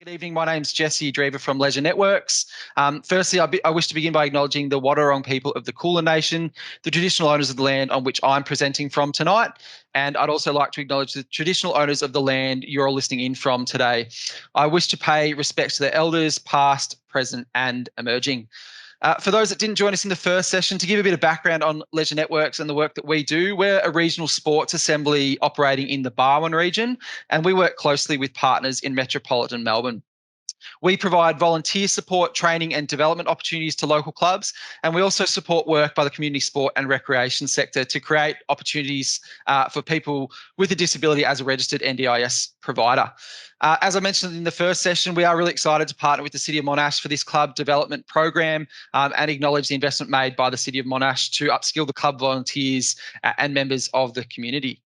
Good evening. My name's Jesse Drever from Leisure Networks. Firstly, I wish to begin by acknowledging the Wadawurrung people of the Kulin Nation, the traditional owners of the land on which I'm presenting from tonight. And I'd also like to acknowledge the traditional owners of the land you're all listening in from today. I wish to pay respect to their elders, past, present, and emerging. For those that didn't join us in the first session, to give a bit of background on Leisure Networks and the work that we do, we're a regional sports assembly operating in the Barwon region, and we work closely with partners in metropolitan Melbourne. We provide volunteer support, training and development opportunities to local clubs, and we also support work by the community sport and recreation sector to create opportunities for people with a disability as a registered NDIS provider. As I mentioned in the first session, we are really excited to partner with the City of Monash for this club development program and acknowledge the investment made by the City of Monash to upskill the club volunteers and members of the community.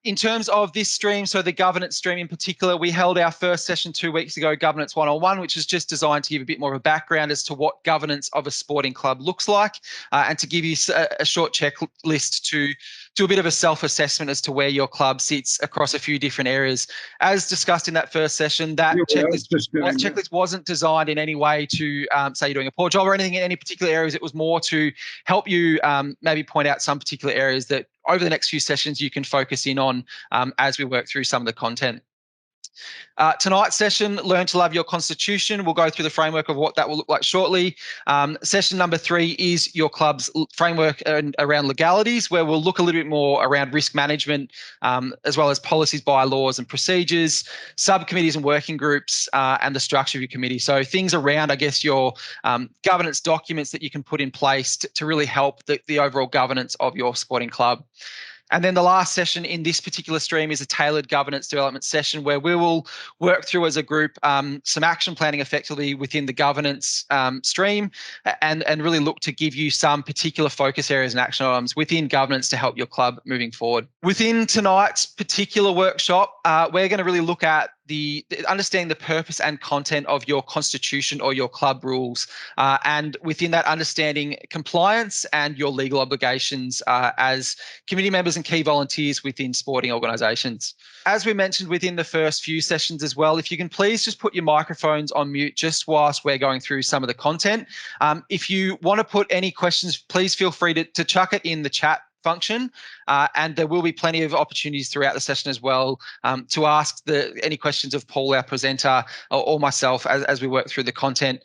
In terms of this stream, so the governance stream in particular, we held our first session 2 weeks ago, Governance 101, which is just designed to give a bit more of a background as to what governance of a sporting club looks like and to give you a short checklist to do a bit of a self-assessment as to where your club sits across a few different areas. As discussed in that first session, that checklist wasn't designed in any way to say you're doing a poor job or anything in any particular areas. It was more to help you maybe point out some particular areas that over the next few sessions you can focus in on as we work through some of the content. Tonight's session, Learn to Love Your Constitution. We'll go through the framework of what that will look like shortly. Session number 3 is your club's framework around legalities, where we'll look a little bit more around risk management, as well as policies, bylaws and procedures, subcommittees and working groups, and the structure of your committee. So things around, I guess, your governance documents that you can put in place to really help the overall governance of your sporting club. And then the last session in this particular stream is a tailored governance development session where we will work through as a group some action planning effectively within the governance stream and really look to give you some particular focus areas and action items within governance to help your club moving forward. Within tonight's particular workshop, we're going to really look at understanding the purpose and content of your constitution or your club rules, and within that understanding compliance and your legal obligations as community members and key volunteers within sporting organisations. As we mentioned within the first few sessions as well, if you can please just put your microphones on mute just whilst we're going through some of the content. If you want to put any questions, please feel free to chuck it in the chat function, and there will be plenty of opportunities throughout the session as well to ask any questions of Paul, our presenter, or myself as we work through the content.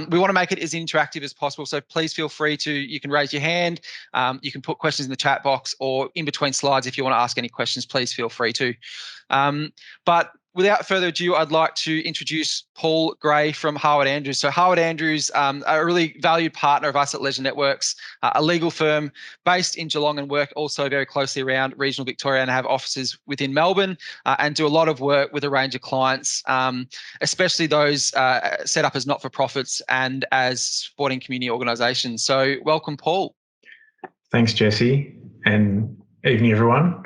We want to make it as interactive as possible, so please feel free you can raise your hand, you can put questions in the chat box or in between slides if you want to ask any questions, please feel free to. But without further ado, I'd like to introduce Paul Gray from Harwood Andrews. So Harwood Andrews, a really valued partner of us at Leisure Networks, a legal firm based in Geelong and work also very closely around regional Victoria and have offices within Melbourne and do a lot of work with a range of clients, especially those set up as not-for-profits and as sporting community organisations. So welcome, Paul. Thanks, Jesse, and evening, everyone.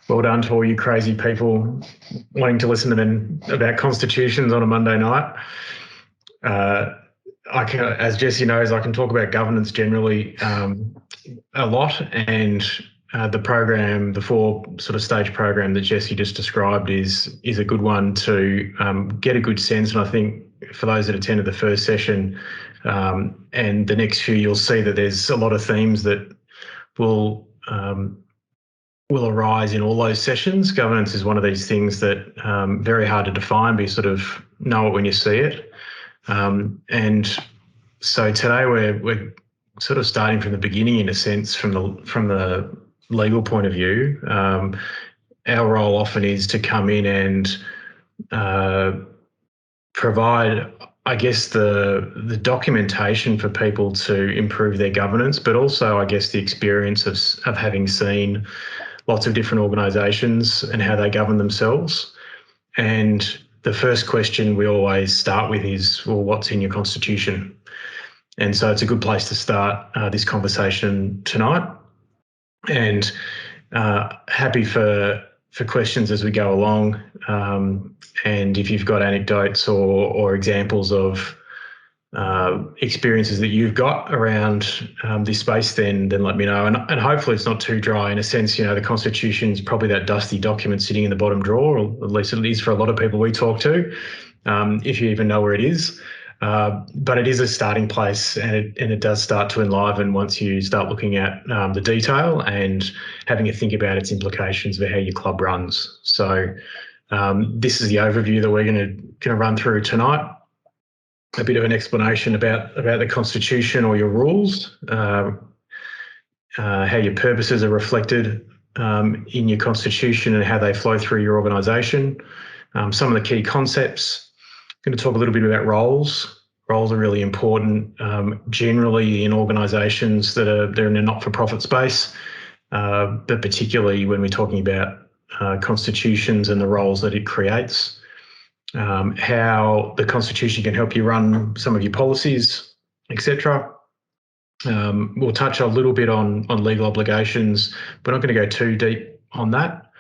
Well done to all you crazy people wanting to listen to them about constitutions on a Monday night. As Jesse knows, I can talk about governance generally a lot, and the program, the 4 sort of stage program that Jesse just described is a good one to get a good sense. And I think for those that attended the first session and the next few, you'll see that there's a lot of themes that will arise in all those sessions. Governance is one of these things that very hard to define, but you sort of know it when you see it. And so today we're sort of starting from the beginning, in a sense, from the legal point of view. Our role often is to come in and provide, I guess, the documentation for people to improve their governance, but also, I guess, the experience of having seen lots of different organisations and how they govern themselves. And the first question we always start with is, well, what's in your constitution? And so it's a good place to start this conversation tonight. And happy for questions as we go along. And if you've got anecdotes or examples of experiences that you've got around this space, then let me know. And hopefully it's not too dry. In a sense, the Constitution's probably that dusty document sitting in the bottom drawer, or at least it is for a lot of people we talk to. if you even know where it is. But it is a starting place, and it does start to enliven once you start looking at the detail and having a think about its implications for how your club runs. So this is the overview that we're going to run through tonight. A bit of an explanation about the Constitution or your rules, how your purposes are reflected in your Constitution and how they flow through your organisation. Some of the key concepts. I'm going to talk a little bit about roles. Roles are really important generally in organisations they're in a not-for-profit space, but particularly when we're talking about constitutions and the roles that it creates. How the Constitution can help you run some of your policies, etc. We'll touch a little bit on legal obligations. We're not going to go too deep on that,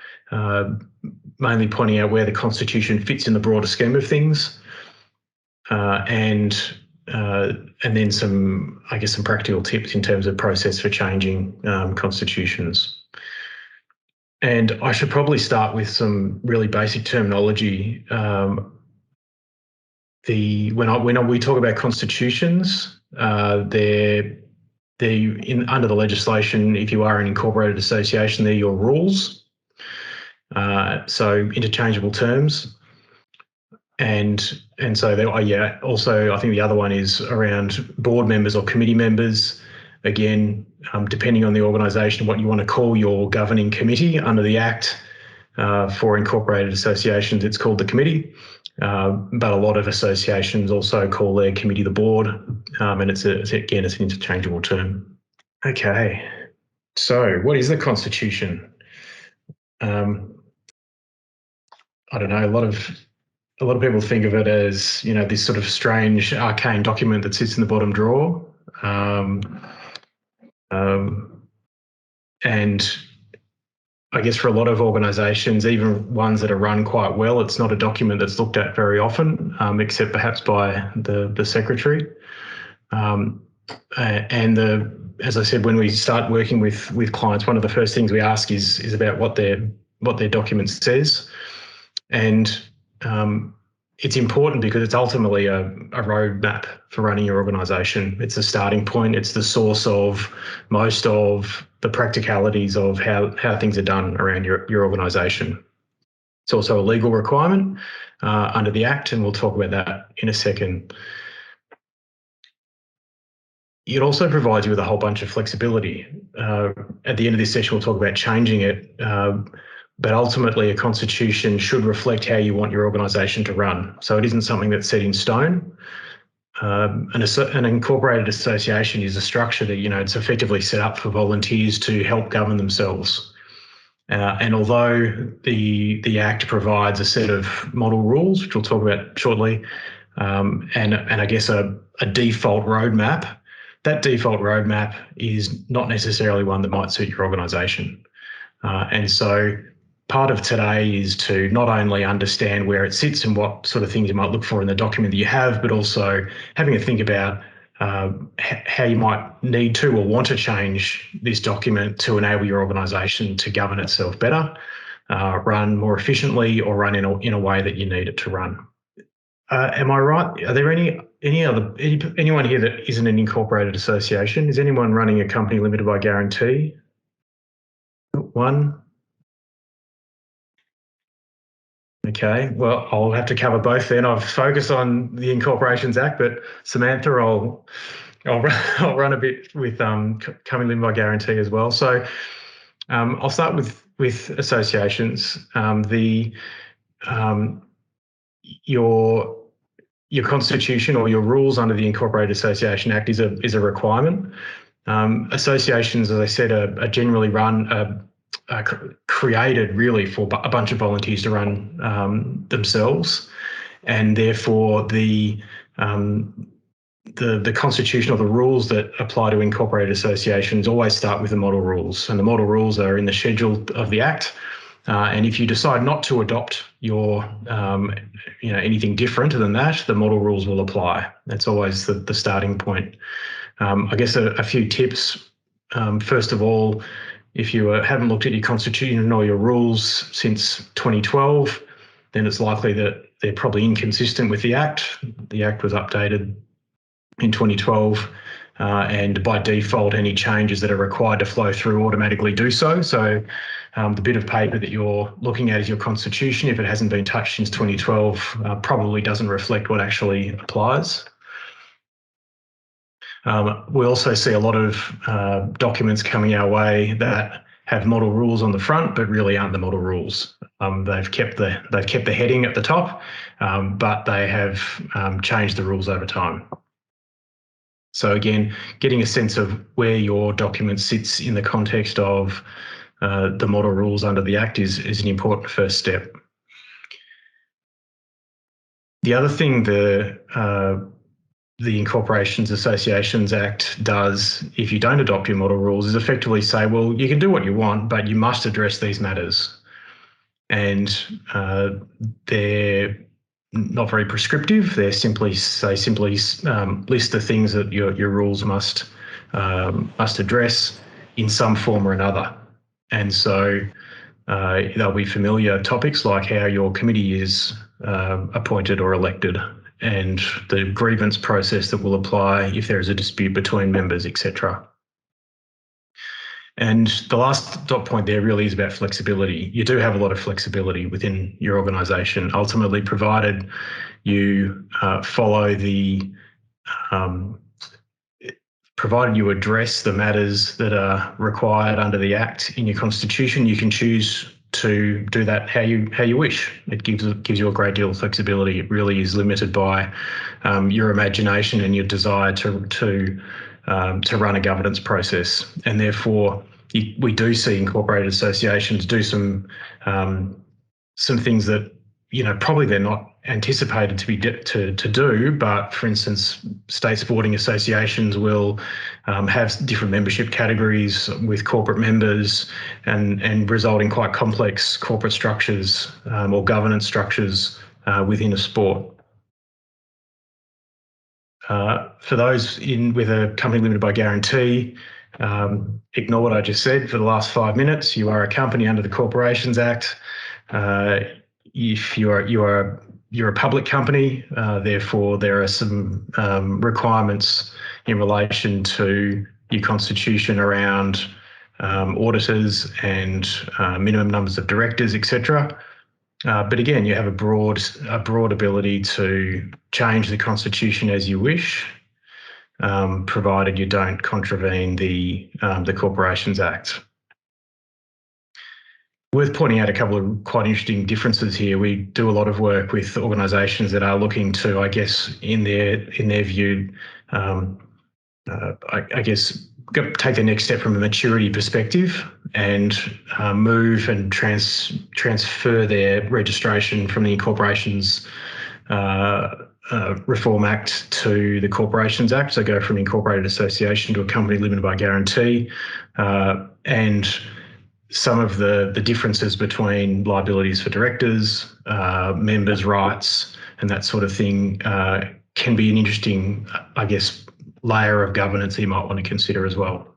mainly pointing out where the Constitution fits in the broader scheme of things, and then some practical tips in terms of process for changing constitutions. And I should probably start with some really basic terminology. When we talk about constitutions, they're under the legislation. If you are an incorporated association, they're your rules. So interchangeable terms. And so also I think the other one is around board members or committee members. Again, depending on the organisation, what you want to call your governing committee under the Act. For incorporated associations, it's called the committee, but a lot of associations also call their committee the board, and it's an interchangeable term. Okay, so what is the Constitution? I don't know. A lot of people think of it as this sort of strange, arcane document that sits in the bottom drawer. And I guess for a lot of organisations, even ones that are run quite well, it's not a document that's looked at very often, except perhaps by the secretary. As I said, when we start working with clients, one of the first things we ask is about what their document says, and it's important because it's ultimately a roadmap for running your organisation. It's a starting point. It's the source of most of the practicalities of how things are done around your organisation. It's also a legal requirement under the Act, and we'll talk about that in a second. It also provides you with a whole bunch of flexibility. At the end of this session, we'll talk about changing it. But ultimately, a constitution should reflect how you want your organisation to run. So it isn't something that's set in stone. An incorporated association is a structure that, it's effectively set up for volunteers to help govern themselves. And although the Act provides a set of model rules, which we'll talk about shortly, and I guess a default roadmap, that default roadmap is not necessarily one that might suit your organisation. And so part of today is to not only understand where it sits and what sort of things you might look for in the document that you have, but also having a think about how you might need to or want to change this document to enable your organisation to govern itself better, run more efficiently, or run in a way that you need it to run. Am I right? Are there anyone here that isn't an incorporated association? Is anyone running a company limited by guarantee? One. Okay, well, I'll have to cover both then. I've focused on the Incorporations Act, but Samantha, I'll run a bit with company limited by guarantee as well. So I'll start with associations. Your constitution or your rules under the Incorporated Association Act is a requirement. Associations, as I said, are generally run. Created really for a bunch of volunteers to run themselves, and therefore the constitution or the rules that apply to incorporated associations always start with the model rules, and the model rules are in the schedule of the Act. And if you decide not to adopt your anything different than that, the model rules will apply. That's always the starting point. I guess a few tips. First of all, if you haven't looked at your constitution or your rules since 2012, then it's likely that they're probably inconsistent with the Act. The Act was updated in 2012, and by default, any changes that are required to flow through automatically do so. So the bit of paper that you're looking at is your constitution. If it hasn't been touched since 2012, probably doesn't reflect what actually applies. We also see a lot of documents coming our way that have model rules on the front, but really aren't the model rules. They've kept the heading at the top, but they have changed the rules over time. So again, getting a sense of where your document sits in the context of the model rules under the Act is an important first step. The other thing the Incorporations Associations Act does, if you don't adopt your model rules, is effectively say, well, you can do what you want, but you must address these matters. And they're not very prescriptive. They simply list the things that your rules must address in some form or another. And so they'll be familiar topics like how your committee is appointed or elected, and the grievance process that will apply if there is a dispute between members, etc. And the last dot point there really is about flexibility. You do have a lot of flexibility within your organisation, ultimately provided you follow provided you address the matters that are required under the Act in your constitution. You can choose to do that how you wish. It gives you a great deal of flexibility. It really is limited by your imagination and your desire to run a governance process, and therefore we do see incorporated associations do some things that probably they're not anticipated to do. But for instance, state sporting associations will have different membership categories with corporate members, and result in quite complex corporate structures or governance structures within a sport. For those with a company limited by guarantee, ignore what I just said for the last 5 minutes. You are a company under the Corporations Act. If you're a public company, therefore there are some requirements in relation to your constitution around auditors and minimum numbers of directors, etc. But again, you have a broad ability to change the constitution as you wish, provided you don't contravene the Corporations Act. Worth pointing out a couple of quite interesting differences here. We do a lot of work with organisations that are looking to, I guess, in their view, I guess, take the next step from a maturity perspective and move and transfer their registration from the Incorporations Reform Act to the Corporations Act. So go from incorporated association to a company limited by guarantee, and some of the differences between liabilities for directors, members' rights, and that sort of thing can be an interesting, I guess, layer of governance that you might want to consider as well.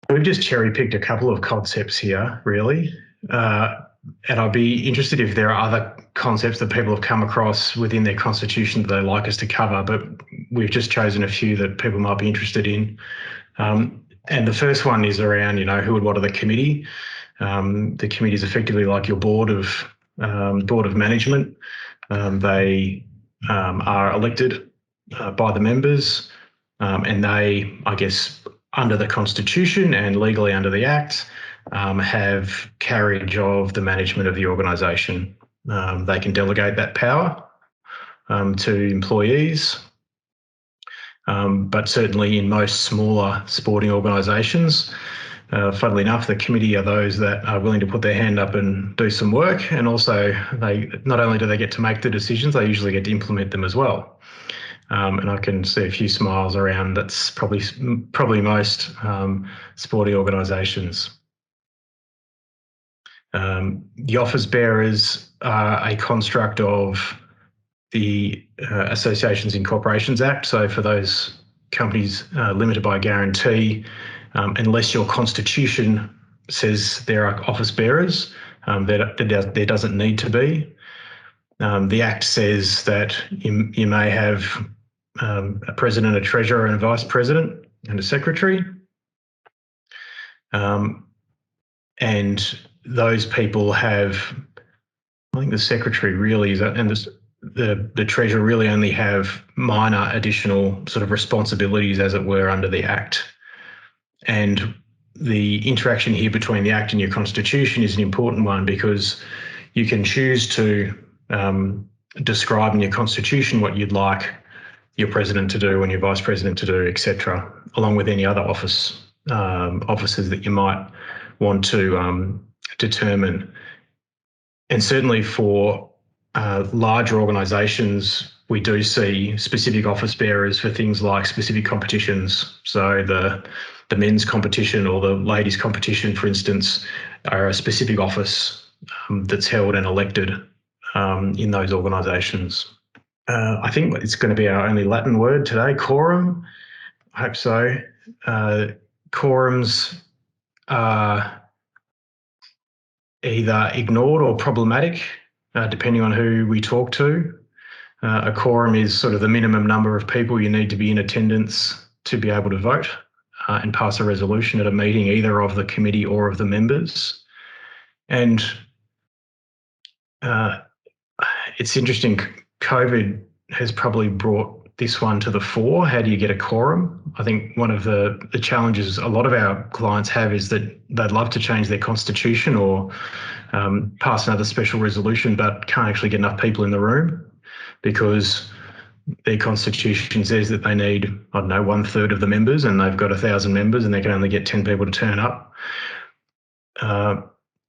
We've just cherry-picked a couple of concepts here, really, and I'd be interested if there are other concepts that people have come across within their constitution that they'd like us to cover, but we've just chosen a few that people might be interested in. And the first one is around, who and what are the committee? The committee is effectively like your board of management. They are elected by the members, and they, I guess, under the Constitution and legally under the Act, have carriage of the management of the organisation. They can delegate that power to employees, but certainly in most smaller sporting organisations, funnily enough, the committee are those that are willing to put their hand up and do some work, and also they not only do they get to make the decisions, they usually get to implement them as well. And I can see a few smiles around. That's probably most sporting organisations. The office bearers are a construct of the Associations and Corporations Act. So for those companies limited by guarantee, unless your constitution says there are office bearers, there doesn't need to be. The Act says that you may have a president, a treasurer, and a vice president, and a secretary. And those people have, I think the secretary really is, and the treasurer really only have minor additional sort of responsibilities, as it were, under the Act. And the interaction here between the Act and your Constitution is an important one, because you can choose to describe in your Constitution what you'd like your president to do and your vice president to do, etc., along with any other offices that you might want to determine. And certainly for larger organisations, we do see specific office bearers for things like specific competitions. So the men's competition or the ladies' competition, for instance, are a specific office that's held and elected in those organisations. I think it's going to be our only Latin word today, quorum. I hope so. Quorums are either ignored or problematic, depending on who we talk to. A quorum is sort of the minimum number of people you need to be in attendance to be able to vote and pass a resolution at a meeting, either of the committee or of the members. And it's interesting, COVID has probably brought this one to the fore. How do you get a quorum? I think one of the challenges a lot of our clients have is that they'd love to change their constitution or pass another special resolution, but can't actually get enough people in the room because their constitution says that they need, I don't know, 1/3 of the members, and they've got 1,000 members and they can only get 10 people to turn up.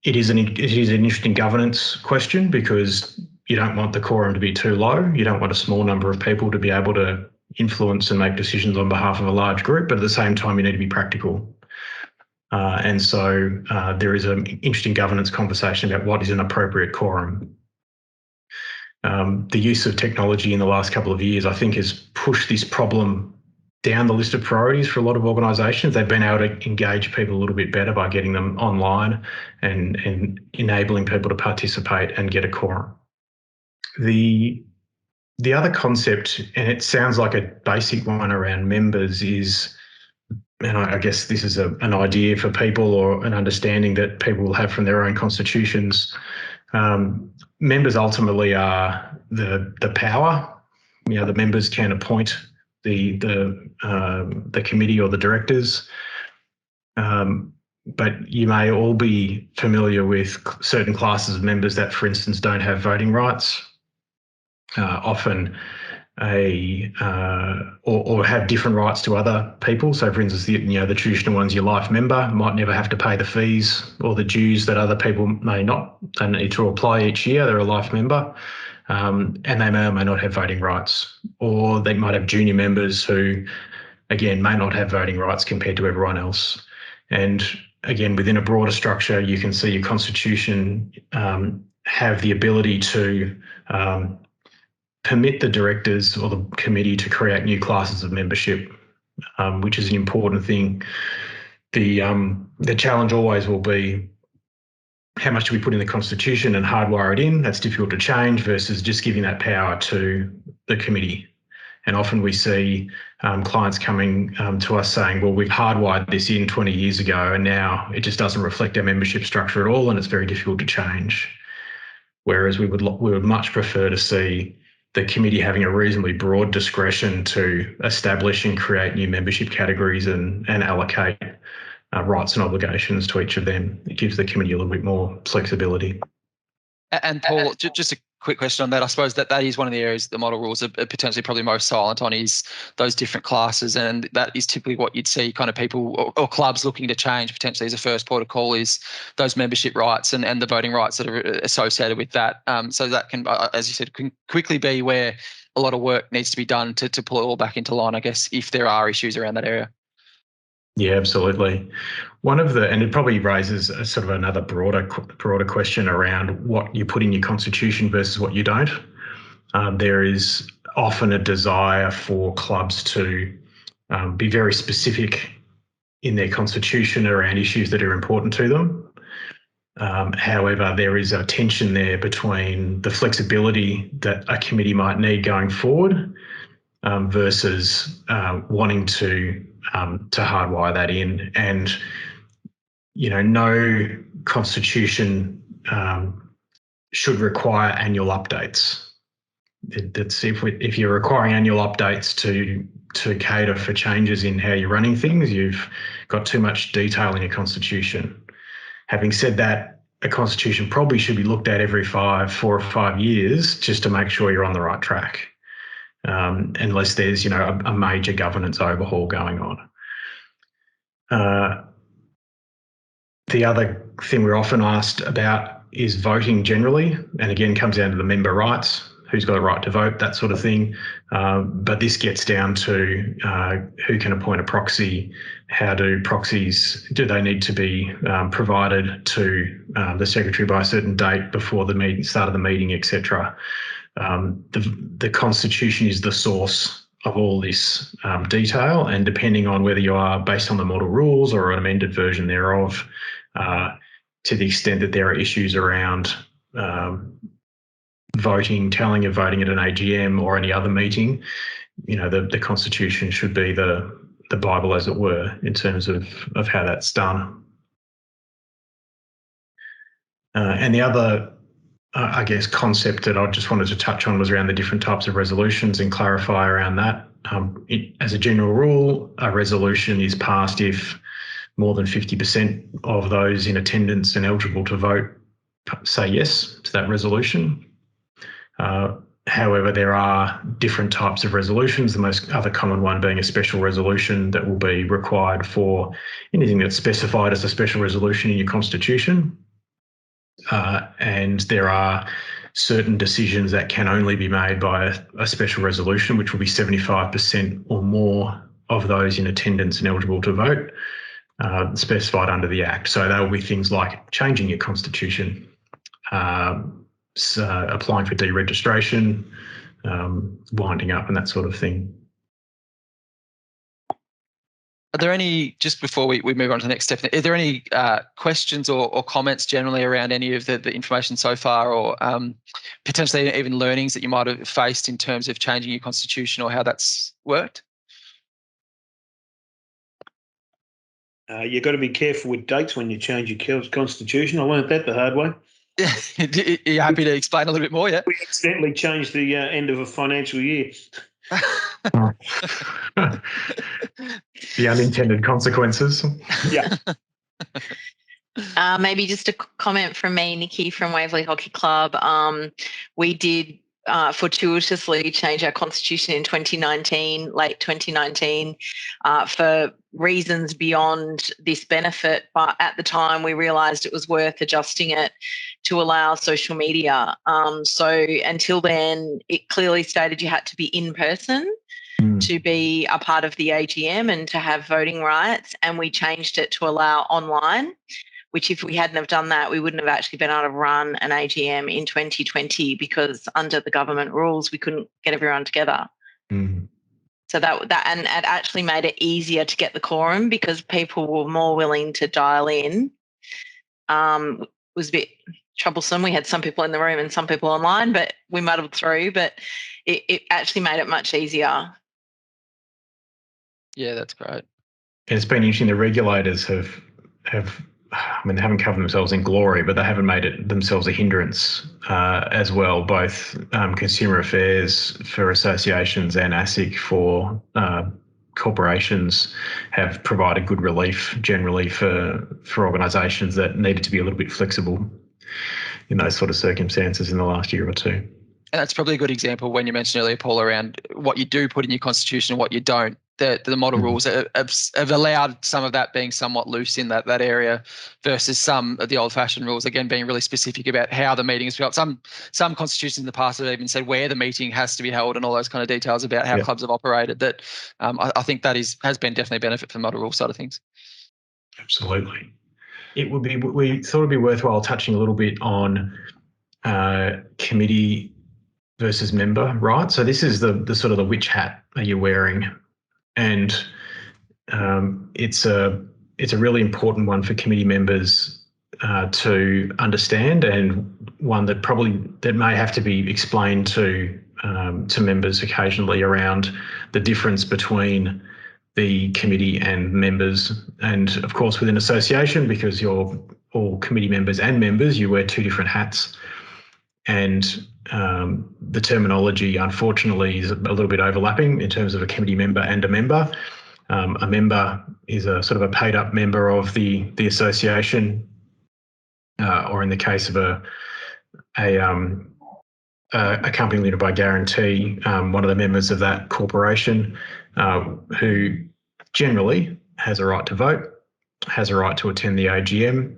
It is an interesting governance question, because you don't want the quorum to be too low. You don't want a small number of people to be able to influence and make decisions on behalf of a large group, but at the same time, you need to be practical. And so there is an interesting governance conversation about what is an appropriate quorum. The use of technology in the last couple of years, I think, has pushed this problem down the list of priorities for a lot of organisations. They've been able to engage people a little bit better by getting them online and enabling people to participate and get a quorum. The other concept, and it sounds like a basic one around members, is, and I guess this is an idea for people or an understanding that people will have from their own constitutions. Members ultimately are the power. You know, the members can appoint the committee or the directors. But you may all be familiar with certain classes of members that, for instance, don't have voting rights. Often or have different rights to other people. So, for instance, the traditional ones, your life member might never have to pay the fees or the dues that other people may not. They need to apply each year. They're a life member, and they may or may not have voting rights. Or they might have junior members who, again, may not have voting rights compared to everyone else. And again, within a broader structure, you can see your constitution have the ability to permit the directors or the committee to create new classes of membership, which is an important thing. The challenge always will be, how much do we put in the constitution and hardwire it in? That's difficult to change, versus just giving that power to the committee. And often we see clients coming to us saying, well, we've hardwired this in 20 years ago and now it just doesn't reflect our membership structure at all, and it's very difficult to change. Whereas we would much prefer to see the committee having a reasonably broad discretion to establish and create new membership categories and allocate rights and obligations to each of them. It gives the committee a little bit more flexibility. And Paul, just a quick question on that. I suppose that is one of the areas the model rules are potentially probably most silent on, is those different classes, and that is typically what you'd see kind of people or clubs looking to change potentially as a first port of call, is those membership rights and the voting rights that are associated with that. So that can, as you said, can quickly be where a lot of work needs to be done to pull it all back into line, I guess, if there are issues around that area. Yeah, absolutely. And it probably raises a sort of another broader question around what you put in your constitution versus what you don't. There is often a desire for clubs to be very specific in their constitution around issues that are important to them. However, there is a tension there between the flexibility that a committee might need going forward versus wanting to hardwire that in. And no constitution should require annual updates. If you're requiring annual updates to cater for changes in how you're running things, you've got too much detail in your constitution. Having said that, a constitution probably should be looked at every 4 or 5 years just to make sure you're on the right track, unless there's a major governance overhaul going on. The other thing we're often asked about is voting generally, and again comes down to the member rights, who's got a right to vote, that sort of thing. But this gets down to who can appoint a proxy, how do proxies, do they need to be provided to the secretary by a certain date before the start of the meeting, etc. The Constitution is the source of all this detail, and depending on whether you are based on the model rules or an amended version thereof, to the extent that there are issues around voting, telling of voting at an AGM or any other meeting, the Constitution should be the Bible, as it were, in terms of how that's done. And the other, I guess, concept that I just wanted to touch on was around the different types of resolutions and clarify around that. As a general rule, a resolution is passed if more than 50% of those in attendance and eligible to vote say yes to that resolution. However, there are different types of resolutions, the most other common one being a special resolution that will be required for anything that's specified as a special resolution in your constitution. And there are certain decisions that can only be made by a special resolution, which will be 75% or more of those in attendance and eligible to vote, specified under the Act. So they will be things like changing your constitution, applying for deregistration, winding up and that sort of thing. Are there any, just before we move on to the next step, are there any questions or comments generally around any of the information so far, or potentially even learnings that you might have faced in terms of changing your constitution or how that's worked? You've got to be careful with dates when you change your constitution. I learned that the hard way. Are you happy to explain a little bit more, yeah? We accidentally changed the end of a financial year. The unintended consequences. Yeah. Maybe just a comment from me, Nikki from Waverley Hockey Club. We did fortuitously change our constitution in 2019, late 2019, for reasons beyond this benefit. But at the time, we realised it was worth adjusting it to allow social media. So until then, it clearly stated you had to be in person to be a part of the AGM and to have voting rights. And we changed it to allow online, which if we hadn't have done that, we wouldn't have actually been able to run an AGM in 2020 because under the government rules, we couldn't get everyone together. So that and it actually made it easier to get the quorum because people were more willing to dial in. It was a bit troublesome. We had some people in the room and some people online, but we muddled through, but it actually made it much easier. Yeah, that's great. And it's been interesting. The regulators have they haven't covered themselves in glory, but they haven't made it themselves a hindrance as well. Both Consumer Affairs for associations and ASIC for corporations have provided good relief generally for organisations that needed to be a little bit flexible in those sort of circumstances in the last year or two. And that's probably a good example when you mentioned earlier, Paul, around what you do put in your constitution and what you don't. The model rules have allowed some of that being somewhat loose in that area versus some of the old-fashioned rules, again, being really specific about how the meeting is held. Some constitutions in the past have even said where the meeting has to be held and all those kind of details about how clubs have operated that I think that has been definitely a benefit for the model rule side of things. Absolutely. We thought it'd be worthwhile touching a little bit on committee versus member, right? So this is the sort of the which hat are you wearing? And it's a really important one for committee members to understand, and one that may have to be explained to members occasionally around the difference between the committee and members. And of course, within association, because you're all committee members and members, you wear two different hats. And the terminology, unfortunately, is a little bit overlapping in terms of a committee member and a member. A member is a sort of a paid-up member of the association, or in the case of a company limited by guarantee, one of the members of that corporation, who generally has a right to vote, has a right to attend the AGM,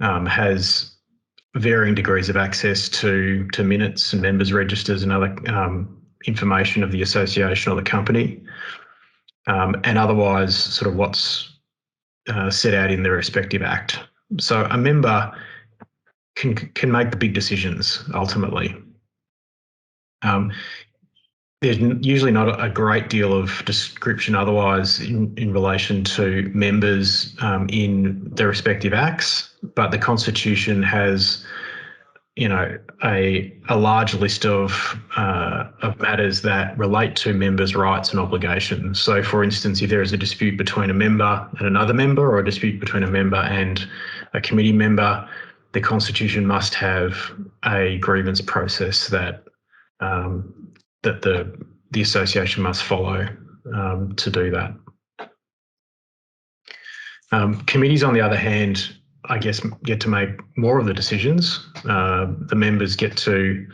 has varying degrees of access to minutes and members' registers and other information of the association or the company, and otherwise sort of what's set out in their respective act. So a member can make the big decisions ultimately. There's usually not a great deal of description otherwise in relation to members in their respective acts, but the Constitution has, a large list of matters that relate to members' rights and obligations. So, for instance, if there is a dispute between a member and another member, or a dispute between a member and a committee member, the Constitution must have a grievance process that the association must follow to do that. Committees, on the other hand, I guess, get to make more of the decisions. The members get to,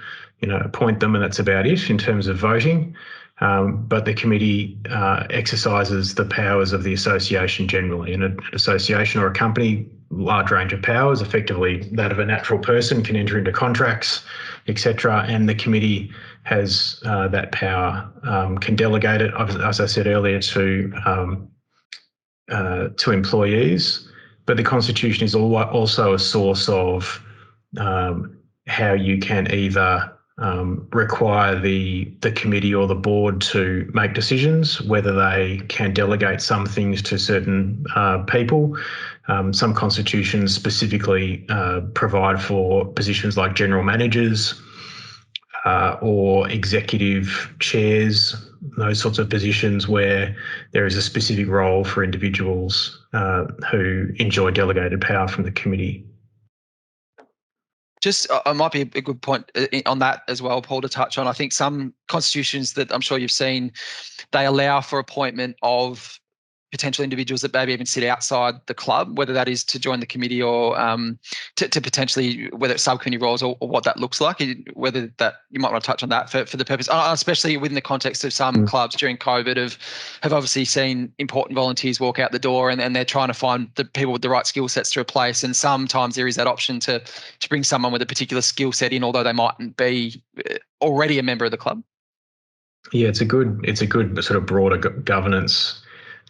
appoint them, and that's about it in terms of voting. But the committee exercises the powers of the association generally. In an association or a company, large range of powers, effectively that of a natural person, can enter into contracts, etc. And the committee has that power, can delegate it, as I said earlier, to employees. But the Constitution is also a source of how you can either require the committee or the board to make decisions, whether they can delegate some things to certain people. Some constitutions specifically provide for positions like general managers or executive chairs, those sorts of positions where there is a specific role for individuals who enjoy delegated power from the committee. Just, it might be a good point on that as well, Paul, to touch on. I think some constitutions that I'm sure you've seen, they allow for appointment of potential individuals that maybe even sit outside the club, whether that is to join the committee or to potentially, whether it's subcommittee roles or what that looks like, whether that you might want to touch on that for the purpose, especially within the context of some clubs during COVID have obviously seen important volunteers walk out the door and they're trying to find the people with the right skill sets to replace. And sometimes there is that option to bring someone with a particular skill set in, although they mightn't be already a member of the club. Yeah, it's a good sort of broader governance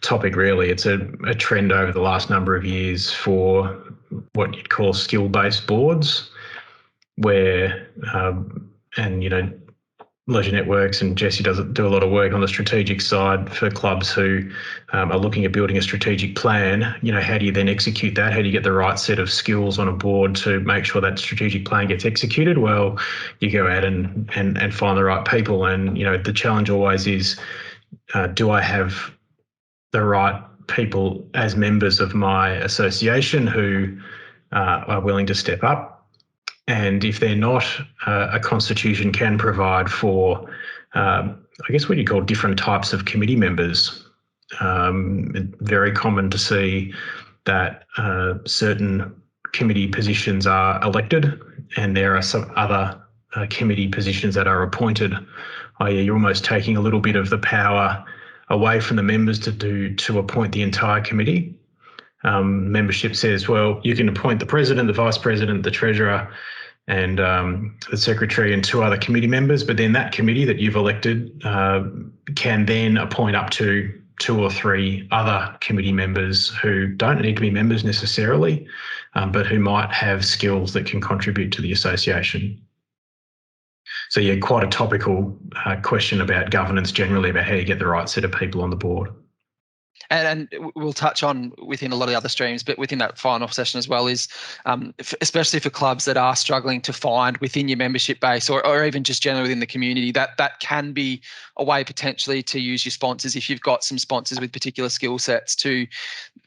topic, really. It's a trend over the last number of years for what you'd call skill-based boards, where Leisure Networks and Jesse do a lot of work on the strategic side for clubs who are looking at building a strategic plan. How do you then execute that? How do you get the right set of skills on a board to make sure that strategic plan gets executed? Well, you go out and find the right people. And, the challenge always is, do I have the right people as members of my association who are willing to step up? And if they're not, a constitution can provide for, I guess, what you call different types of committee members. It's very common to see that certain committee positions are elected and there are some other committee positions that are appointed, i.e. you're almost taking a little bit of the power away from the members to appoint the entire committee. Membership says, well, you can appoint the president, the vice president, the treasurer, and the secretary and two other committee members, but then that committee that you've elected can then appoint up to 2 or 3 other committee members who don't need to be members necessarily, but who might have skills that can contribute to the association. So, yeah, quite a topical question about governance generally, about how you get the right set of people on the board. And we'll touch on within a lot of the other streams, but within that final session as well is, especially for clubs that are struggling to find within your membership base or even just generally within the community, that can be a way potentially to use your sponsors. If you've got some sponsors with particular skill sets,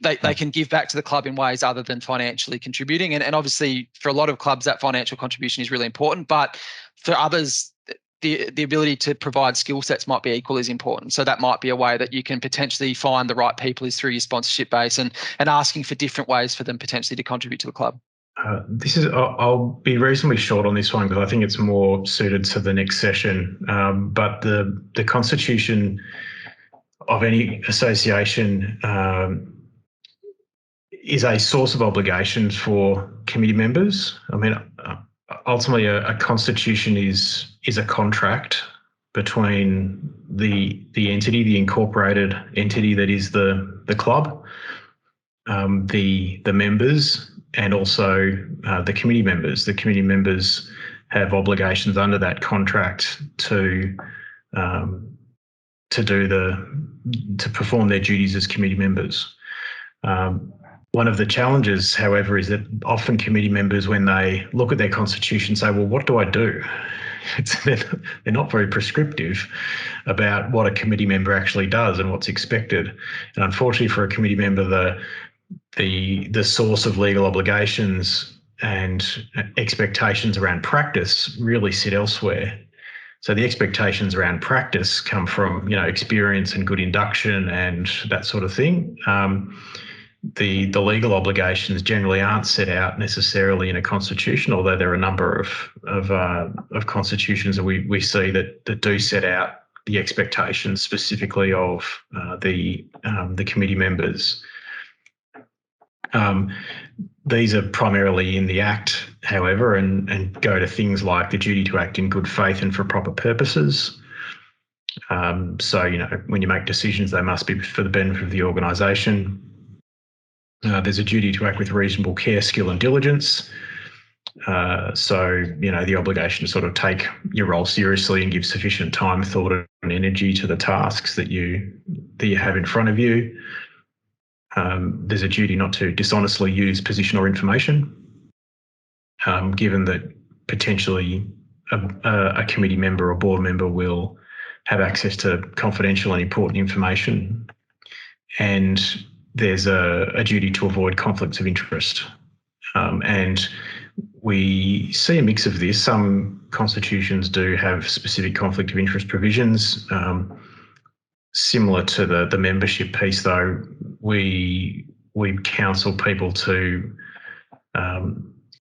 they can give back to the club in ways other than financially contributing. And obviously for a lot of clubs, that financial contribution is really important, but for others, the ability to provide skill sets might be equally as important. So that might be a way that you can potentially find the right people is through your sponsorship base and asking for different ways for them potentially to contribute to the club. I'll be reasonably short on this one because I think it's more suited to the next session. But the constitution of any association is a source of obligations for committee members. I mean, ultimately, a constitution is a contract between the entity, the incorporated entity that is the club, the members, and also the committee members. The committee members have obligations under that contract to perform their duties as committee members. One of the challenges, however, is that often committee members, when they look at their constitution, say, well, what do I do? They're not very prescriptive about what a committee member actually does and what's expected. And unfortunately for a committee member, the source of legal obligations and expectations around practice really sit elsewhere. So the expectations around practice come from, experience and good induction and that sort of thing. The legal obligations generally aren't set out necessarily in a constitution, although there are a number of constitutions that we see that do set out the expectations specifically of the committee members. These are primarily in the Act, however, and go to things like the duty to act in good faith and for proper purposes. So, when you make decisions, they must be for the benefit of the organisation. There's a duty to act with reasonable care, skill and diligence. So, the obligation to sort of take your role seriously and give sufficient time, thought and energy to the tasks that you have in front of you. There's a duty not to dishonestly use position or information, given that potentially a committee member or board member will have access to confidential and important information. And there's a duty to avoid conflicts of interest. And we see a mix of this. Some constitutions do have specific conflict of interest provisions. Similar to the membership piece, though, we counsel people to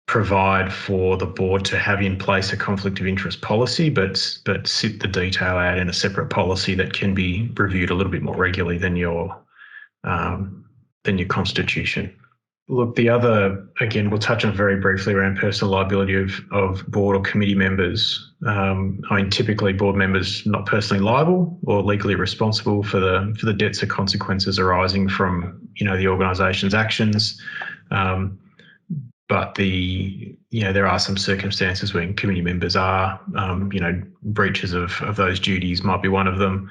provide for the board to have in place a conflict of interest policy, but sit the detail out in a separate policy that can be reviewed a little bit more regularly than your constitution. Look, the other, again, we'll touch on very briefly around personal liability of board or committee members. Typically board members not personally liable or legally responsible for the debts or consequences arising from, the organisation's actions. But there are some circumstances when committee members are, breaches of those duties might be one of them.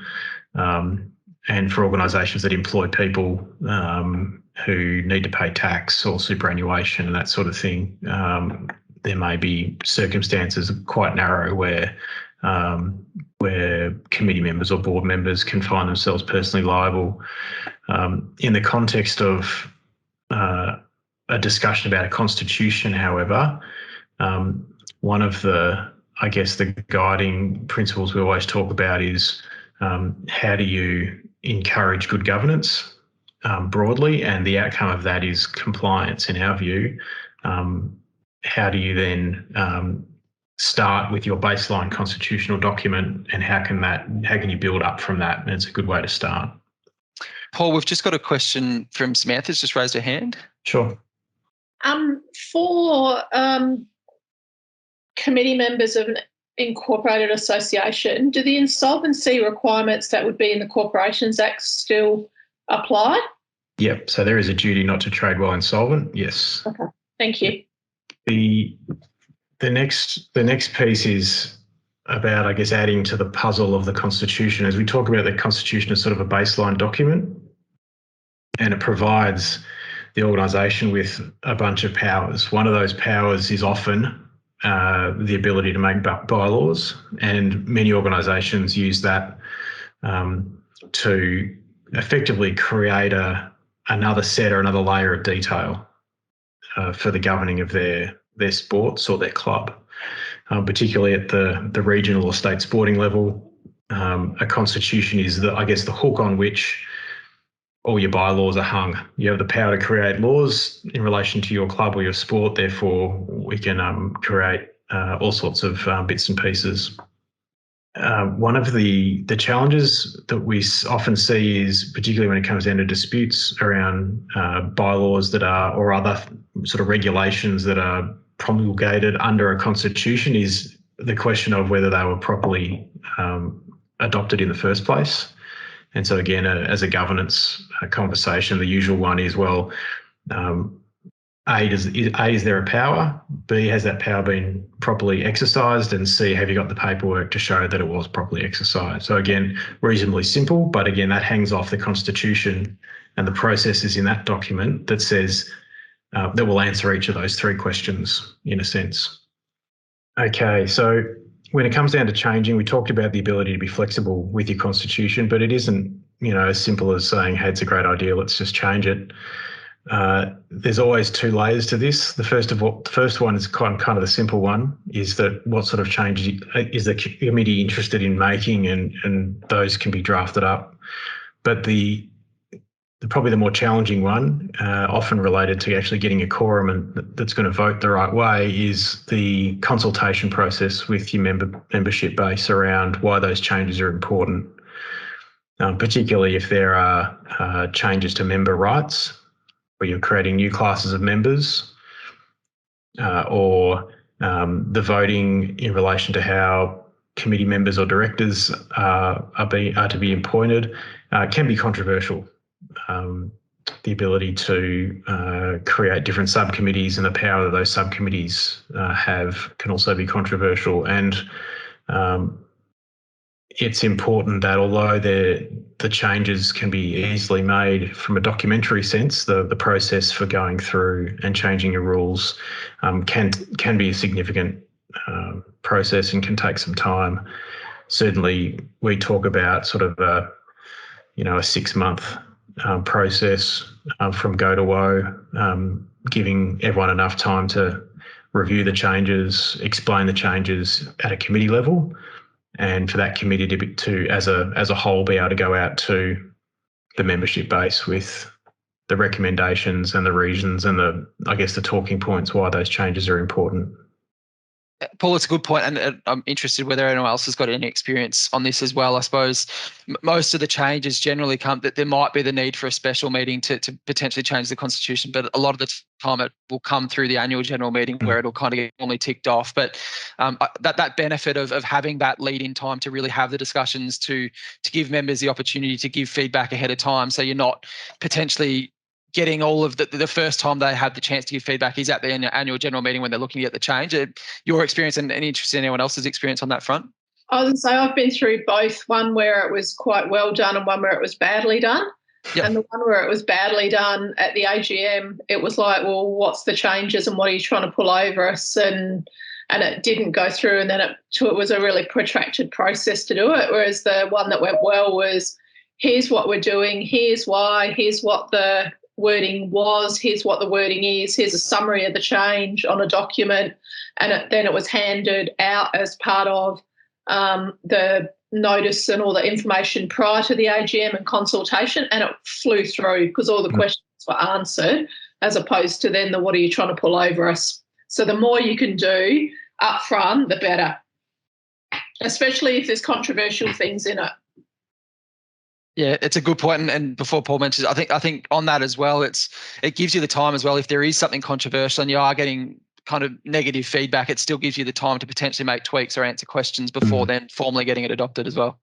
And for organisations that employ people who need to pay tax or superannuation and that sort of thing, there may be circumstances quite narrow where committee members or board members can find themselves personally liable. In the context of a discussion about a constitution, however, one of the guiding principles we always talk about is how do you encourage good governance broadly, and the outcome of that is compliance in our view. How do you then start with your baseline constitutional document, and how can you build up from that? And it's a good way to start. Paul, we've just got a question from Samantha's just raised her hand. Sure. For committee members of an incorporated association, do the insolvency requirements that would be in the Corporations Act still apply? Yep. So there is a duty not to trade while insolvent. Yes. Okay. Thank you. The next piece is about, adding to the puzzle of the Constitution. As we talk about the Constitution as sort of a baseline document, and it provides the organisation with a bunch of powers. One of those powers is often the ability to make bylaws, and many organisations use that to effectively create another set or another layer of detail for the governing of their sports or their club, particularly at the regional or state sporting level. A constitution is the hook on which all your bylaws are hung. You have the power to create laws in relation to your club or your sport. Therefore, we can create all sorts of bits and pieces. One of the challenges that we often see is, particularly when it comes down to disputes around bylaws that are, or other sort of regulations that are promulgated under a constitution, is the question of whether they were properly adopted in the first place. And so again, as a governance conversation, the usual one is, well, is there a power? B, has that power been properly exercised? And C, have you got the paperwork to show that it was properly exercised? So again, reasonably simple, but again, that hangs off the Constitution and the processes in that document that says that will answer each of those three questions in a sense. Okay, so when it comes down to changing, we talked about the ability to be flexible with your Constitution, but it isn't, as simple as saying, hey, it's a great idea, let's just change it. There's always two layers to this. The first one is kind of the simple one, is that what sort of changes is the committee interested in making, and those can be drafted up. But probably the more challenging one, often related to actually getting a quorum and that's going to vote the right way, is the consultation process with your membership base around why those changes are important, particularly if there are changes to member rights, where you're creating new classes of members, or the voting in relation to how committee members or directors are to be appointed, can be controversial. The ability to create different subcommittees and the power that those subcommittees have can also be controversial. And it's important that although the changes can be easily made from a documentary sense, the process for going through and changing your rules can be a significant process and can take some time. Certainly, we talk about sort of a 6-month process from go to woe, giving everyone enough time to review the changes, explain the changes at a committee level, and for that committee to as a whole be able to go out to the membership base with the recommendations and the reasons and the talking points why those changes are important. Paul, it's a good point, and I'm interested whether anyone else has got any experience on this as well. I suppose most of the changes generally come that there might be the need for a special meeting to potentially change the Constitution, but a lot of the time it will come through the annual general meeting where it'll kind of get normally ticked off. But that benefit of having that lead-in time to really have the discussions, to give members the opportunity to give feedback ahead of time, so you're not potentially getting all of the first time they have the chance to give feedback is at the annual general meeting when they're looking at the change. Your experience and any interest in anyone else's experience on that front? I was going to say I've been through both, one where it was quite well done and one where it was badly done. Yep. And the one where it was badly done at the AGM, it was like, well, what's the changes and what are you trying to pull over us? And it didn't go through, and then it was a really protracted process to do it, whereas the one that went well was, here's what we're doing, here's why, here's what the wording was, here's what the wording is, here's a summary of the change on a document, and then it was handed out as part of the notice and all the information prior to the AGM and consultation, and it flew through because all the questions were answered, as opposed to then the what are you trying to pull over us. So the more you can do up front, the better, especially if there's controversial things in it. Yeah, it's a good point. And before Paul mentions, I think on that as well, it gives you the time as well. If there is something controversial and you are getting kind of negative feedback, it still gives you the time to potentially make tweaks or answer questions before then formally getting it adopted as well.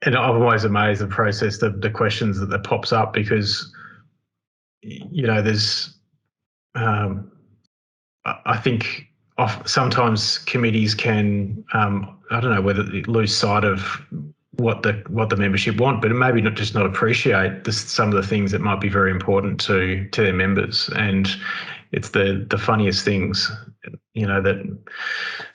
And I'm always amazed the process, the questions that pops up, because there's I think sometimes committees can I don't know whether lose sight of what the membership want, but maybe not appreciate some of the things that might be very important to their members. And it's the funniest things, that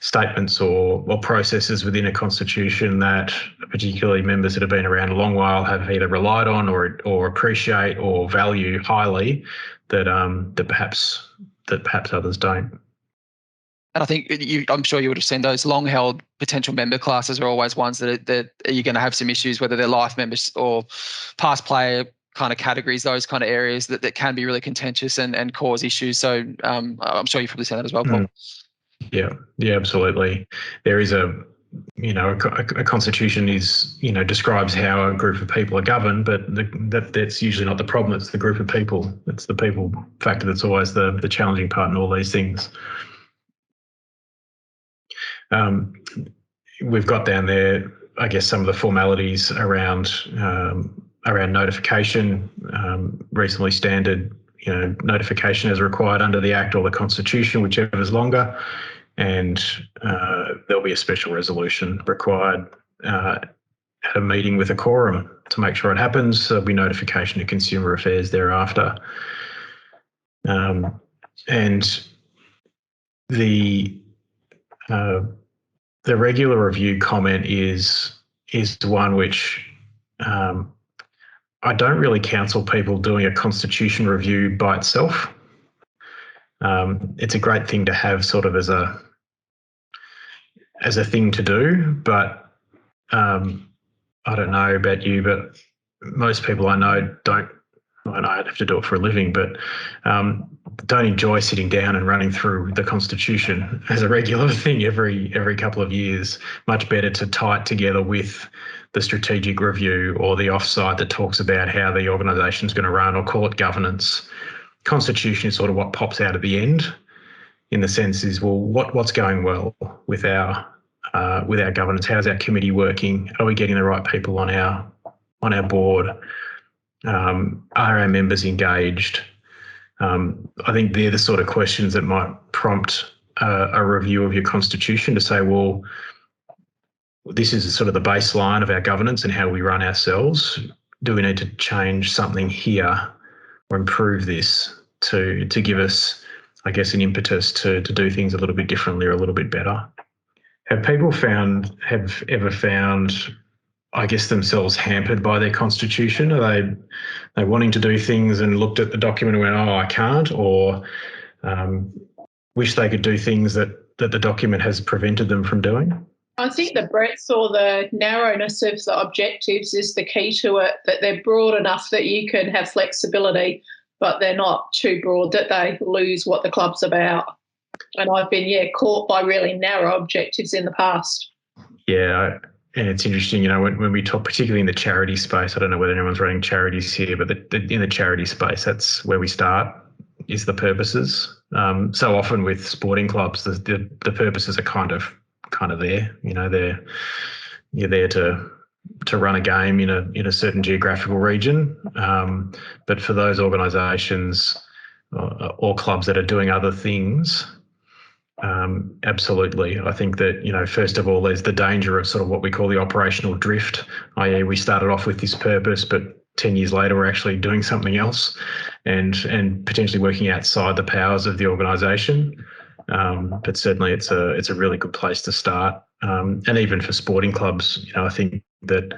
statements or processes within a constitution that particularly members that have been around a long while have either relied on or appreciate or value highly that perhaps others don't. And I think I'm sure you would have seen those long-held potential member classes are always ones that you're going to have some issues, whether they're life members or past player kind of categories, those kind of areas that can be really contentious and cause issues. So I'm sure you've probably seen that as well, Paul. Yeah, absolutely. There is a constitution is, describes how a group of people are governed, but that's usually not the problem. It's the group of people. It's the people factor that's always the challenging part in all these things. We've got down there, I guess, some of the formalities around notification, recently standard, notification as required under the Act or the Constitution, whichever is longer, and there'll be a special resolution required at a meeting with a quorum to make sure it happens. There'll be notification to Consumer Affairs thereafter, and the regular review comment is one which I don't really counsel people doing a constitution review by itself. It's a great thing to have sort of as a thing to do, but I don't know about you, but most people I know don't. I know I'd have to do it for a living, but don't enjoy sitting down and running through the Constitution as a regular thing every couple of years. Much better to tie it together with the strategic review or the offsite that talks about how the organisation is going to run, or call it governance. Constitution is sort of what pops out at the end, in the sense is, well, what's going well with our governance? How's our committee working? Are we getting the right people on our board? Are our members engaged? I think they're the sort of questions that might prompt a review of your constitution to say, well, this is sort of the baseline of our governance and how we run ourselves. Do we need to change something here or improve this to give us, I guess, an impetus to do things a little bit differently or a little bit better? Have people ever found, I guess, themselves hampered by their constitution? Are they wanting to do things and looked at the document and went, oh, I can't, or wish they could do things that the document has prevented them from doing? I think the breadth or the narrowness of the objectives is the key to it, that they're broad enough that you can have flexibility, but they're not too broad that they lose what the club's about. And I've been, caught by really narrow objectives in the past. Yeah, and it's interesting, when we talk, particularly in the charity space, I don't know whether anyone's running charities here, but in the charity space, that's where we start, is the purposes. So often with sporting clubs, the purposes are kind of there. You're there to run a game in a certain geographical region. But for those organisations or clubs that are doing other things, absolutely. I think that, first of all, there's the danger of sort of what we call the operational drift, i.e. we started off with this purpose, but 10 years later we're actually doing something else and potentially working outside the powers of the organisation. But certainly it's a really good place to start. And even for sporting clubs, I think that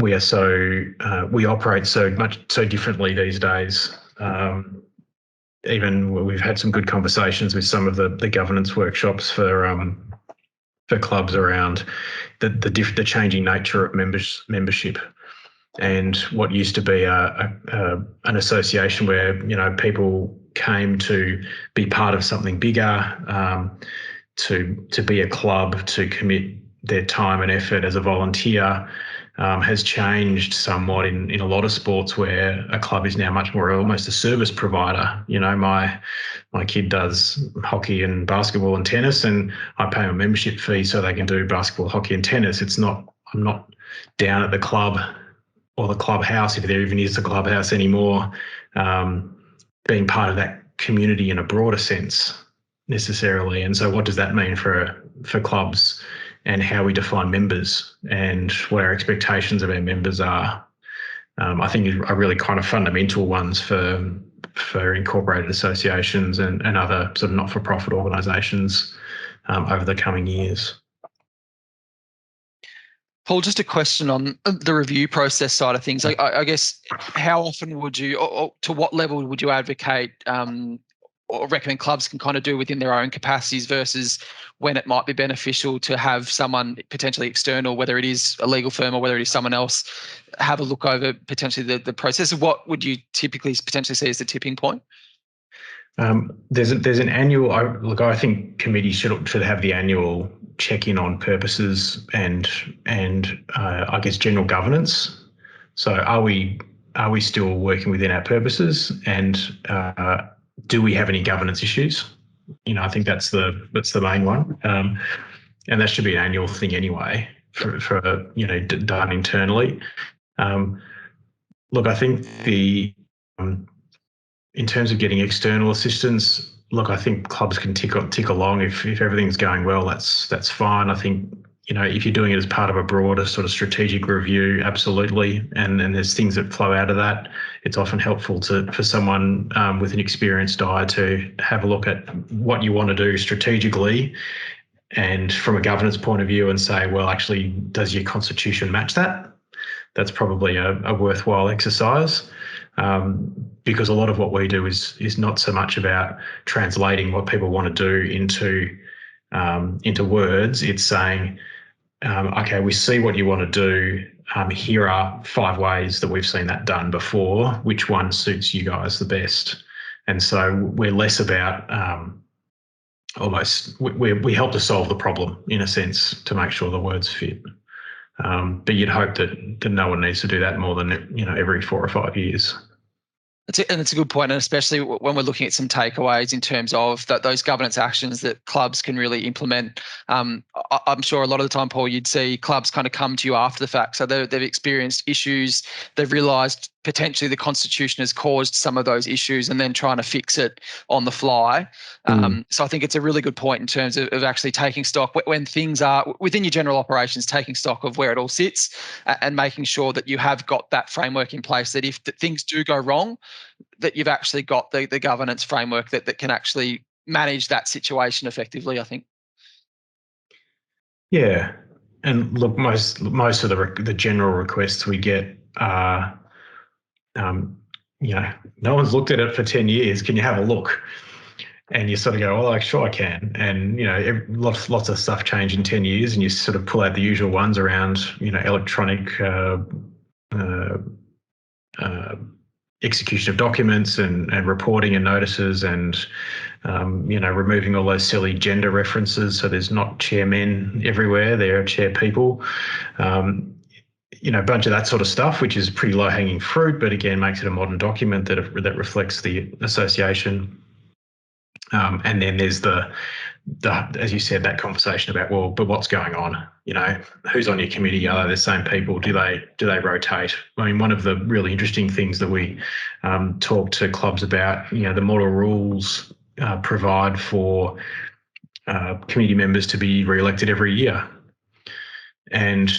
we operate so differently these days. Even we've had some good conversations with some of the governance workshops for clubs around the changing nature of membership, and what used to be an association where people came to be part of something bigger, to be a club, to commit their time and effort as a volunteer, has changed somewhat in a lot of sports, where a club is now much more almost a service provider. My kid does hockey and basketball and tennis, and I pay a membership fee so they can do basketball, hockey and tennis. I'm not down at the club or the clubhouse, if there even is a clubhouse anymore, being part of that community in a broader sense necessarily. And so what does that mean for clubs and how we define members and what our expectations of our members are. I think are really kind of fundamental ones for incorporated associations and other sort of not-for-profit organisations over the coming years. Paul, just a question on the review process side of things. I guess how often would you, or to what level would you advocate or recommend clubs can kind of do within their own capacities versus when it might be beneficial to have someone potentially external, whether it is a legal firm or whether it is someone else, have a look over potentially the process? What would you typically potentially see as the tipping point? There's an annual. I think committees should have the annual check-in on purposes and I guess general governance. So are we still working within our purposes, and do we have any governance issues? I think that's the main one, and that should be an annual thing anyway for done internally. Look, I think in terms of getting external assistance, look, I think clubs can tick along if everything's going well. That's fine. I think if you're doing it as part of a broader sort of strategic review, absolutely. And there's things that flow out of that. It's often helpful for someone with an experienced eye to have a look at what you want to do strategically, and from a governance point of view, and say, well, actually, does your constitution match that? That's probably a worthwhile exercise. Because a lot of what we do is not so much about translating what people want to do into words. It's saying, okay, we see what you want to do. Here are 5 ways that we've seen that done before. Which one suits you guys the best? And so we're less about we help to solve the problem in a sense to make sure the words fit. But you'd hope that no one needs to do that more than every 4 or 5 years. And it's a good point, and especially when we're looking at some takeaways in terms of those governance actions that clubs can really implement. I'm sure a lot of the time, Paul, you'd see clubs kind of come to you after the fact. So they've experienced issues, they've realised potentially the Constitution has caused some of those issues, and then trying to fix it on the fly. So I think it's a really good point in terms of actually taking stock when things are within your general operations, taking stock of where it all sits and making sure that you have got that framework in place, that if things do go wrong, that you've actually got the governance framework that can actually manage that situation effectively, I think. Yeah. And look, most of the general requests we get are, no one's looked at it for 10 years. Can you have a look? And you sort of go, well, sure I can. And, lots of stuff change in 10 years, and you sort of pull out the usual ones around, electronic execution of documents and reporting and notices, and removing all those silly gender references, so there's not chairmen everywhere, there are chair people. A bunch of that sort of stuff, which is pretty low-hanging fruit, but again makes it a modern document that reflects the association. And then there's the as you said, that conversation about, well, but what's going on? Who's on your committee? Are they the same people? Do they rotate? I mean, one of the really interesting things that we talk to clubs about, the model rules provide for committee members to be re-elected every year. And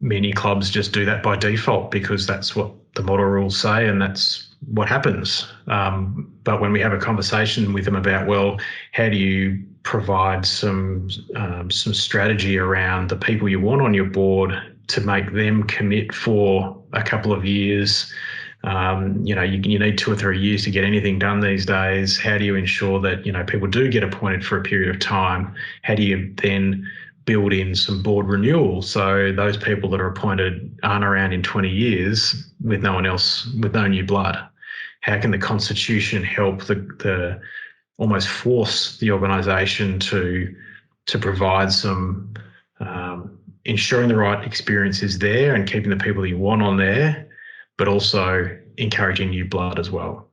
many clubs just do that by default because that's what the model rules say, and that's what happens. But when we have a conversation with them about, well, how do you provide some strategy around the people you want on your board to make them commit for a couple of years? You need 2 or 3 years to get anything done these days. How do you ensure that people do get appointed for a period of time? How do you then build in some board renewal so those people that are appointed aren't around in 20 years with no one else, with no new blood? How can the Constitution help the almost force the organisation to provide some ensuring the right experience is there and keeping the people you want on there, but also encouraging new blood as well?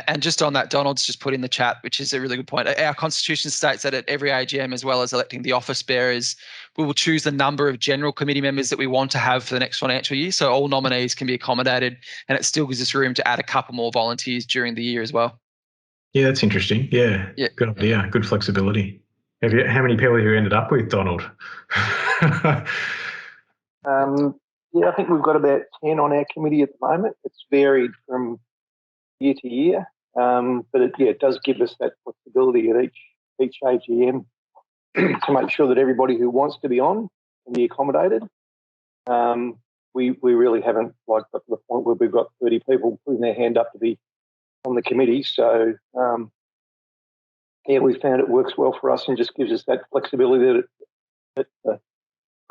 And just on that, Donald's just put in the chat, which is a really good point. Our Constitution states that at every AGM, as well as electing the office bearers, we will choose the number of general committee members that we want to have for the next financial year. So all nominees can be accommodated, and it still gives us room to add a couple more volunteers during the year as well. Yeah, that's interesting. Yeah. Good idea. Good flexibility. How many people have you ended up with, Donald? Yeah, I think we've got about 10 on our committee at the moment. It's varied from year to year, but it does give us that flexibility at each AGM to make sure that everybody who wants to be on can be accommodated. We really haven't got to the point where we've got 30 people putting their hand up to be on the committee. So, we found it works well for us and just gives us that flexibility that the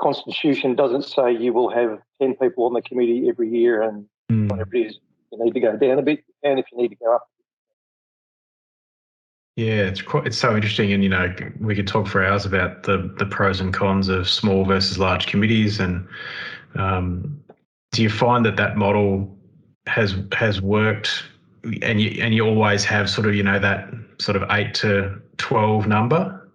Constitution doesn't say you will have 10 people on the committee every year and whatever it is, you need to go down a bit, and if you need to go up. Yeah, it's so interesting, and we could talk for hours about the pros and cons of small versus large committees. And do you find that model has worked, and you always have sort of that sort of 8 to 12 number?